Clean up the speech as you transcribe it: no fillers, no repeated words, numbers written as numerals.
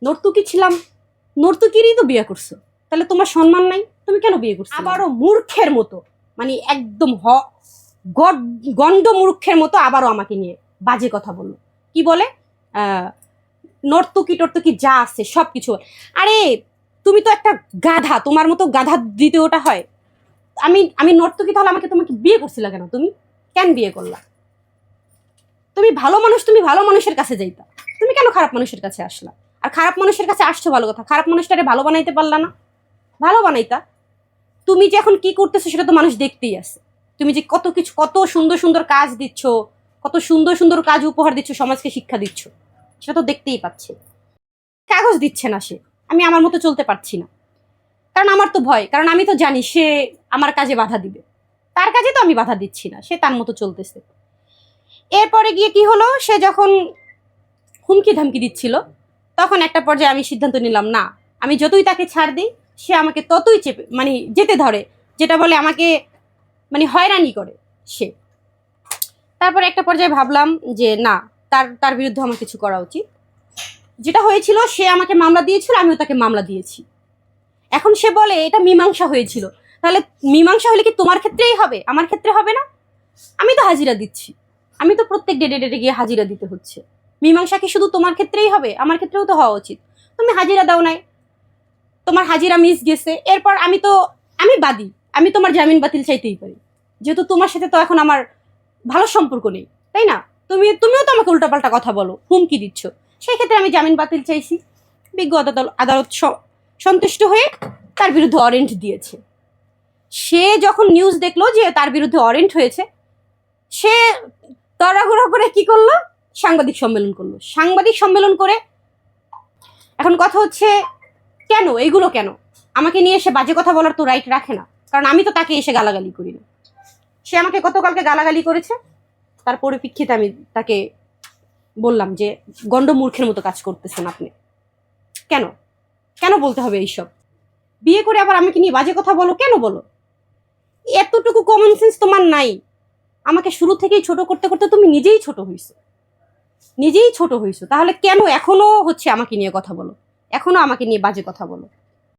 নর্তকী ছিলাম, নর্তকীরই তো বিয়ে করছো, তাহলে তোমার সম্মান নাই, তুমি কেন বিয়ে করছো? আবারও মূর্খের মতো, মানে একদম গন্ড মূর্খের মতো আবারও আমাকে নিয়ে বাজে কথা বললো। কি বলে নর্তকী টর্তকী যা আছে সব কিছু। আরে তুমি তো একটা গাধা, তোমার মতো গাধা দ্বিতীয়টা হয়। আমি নর্তকী, তাহলে তোমাকে বিয়ে করছিল কেন? তুমি কেন বিয়ে করলা? তুমি ভালো মানুষ, তুমি ভালো মানুষের কাছে যাইতা, তুমি কেন খারাপ মানুষের কাছে আসলা? আর খারাপ মানুষের কাছে আসছো ভালো কথা, খারাপ মানুষটারে ভালো বানাইতে পারলা না? ভালো বানাইতা। তুমি যে এখন কি করতেছো সেটা তো মানুষ দেখতেই আছে। তুমি যে কত কিছু, কত সুন্দর সুন্দর কাজ দিচ্ছ, কত সুন্দর সুন্দর কাজ উপহার দিচ্ছ, সমাজকে শিক্ষা দিচ্ছ, সেটা তো দেখতেই পাচ্ছে। কাগজ দিচ্ছে না সে, আমি আমার মতো চলতে পারছি না, কারণ আমার তো ভয়, কারণ আমি তো জানি সে আমার কাজে বাধা দিবে। তার কাজে তো আমি বাধা দিচ্ছি না, সে তার মতো চলতেছে। এরপরে গিয়ে কি হলো, সে যখন হুমকি ধামকি দিচ্ছিল, তখন একটা পর্যায়ে আমি সিদ্ধান্ত নিলাম, না, আমি যতই তাকে ছাড় দিই, সে আমাকে ততই চেপে মানে যেতে ধরে, যেটা বলে আমাকে মানে হয়রানি করে সে। তারপর একটা পর্যায়ে ভাবলাম যে না, তার তার বিরুদ্ধে আমার কিছু করা উচিত। যেটা হয়েছিল, সে আমাকে মামলা দিয়েছিল, আমিও তাকে মামলা দিয়েছি। এখন সে বলে এটা মীমাংসা হয়েছিল, তাহলে মীমাংসা হলে কি তোমার ক্ষেত্রেই হবে, আমার ক্ষেত্রে হবে না? আমি তো হাজিরা দিচ্ছি, আমি তো প্রত্যেক ডেটে ডেটে গিয়ে হাজিরা দিতে হচ্ছে। মীমাংসা কি শুধু তোমার ক্ষেত্রেই হবে? আমার ক্ষেত্রেও তো হওয়া উচিত। তুমি হাজিরা দাও নাই, তোমার হাজিরা মিস গেছে, এরপর আমি বাদী, আমি তোমার জামিন বাতিল চাইতেই পারি, যেহেতু তোমার সাথে তো এখন আমার ভালো সম্পর্ক নেই, তাই না? তুমিও তো আমাকে উল্টাপাল্টা কথা বলো, হুমকি দিচ্ছ, সেই ক্ষেত্রে আমি জামিন বাতিল চাইছি। বিজ্ঞ আদালত সন্তুষ্ট হয়ে তার বিরুদ্ধে ওয়ারেন্ট দিয়েছে। সে যখন নিউজ দেখলো যে তার বিরুদ্ধে ওয়ারেন্ট হয়েছে, সে তাড়াহুড়ো করে কি করলো, সাংবাদিক সম্মেলন করলো। সাংবাদিক সম্মেলন করে এখন কথা হচ্ছে, কেন এইগুলো, কেন আমাকে নিয়ে এসে বাজে কথা বলার তো রাইট রাখে না, কারণ আমি তো তাকে এসে গালাগালি করি না। সে আমাকে গতকালকে গালাগালি করেছে, তার পরিপ্রেক্ষিতে আমি তাকে বললাম যে গন্ডমূর্খের মতো কাজ করতেছেন আপনি। কেন কেন বলতে হবে এইসব? বিয়ে করে আবার আমাকে নিয়ে বাজে কথা বলো, কেন বলো? এতটুকু কমন সেন্স তোমার নাই? আমাকে শুরু থেকেই ছোট করতে করতে তুমি নিজেই ছোট হইছো, তাহলে কেন এখনো হচ্ছে আমাকে নিয়ে কথা বলো, এখনো আমাকে নিয়ে বাজে কথা বলো?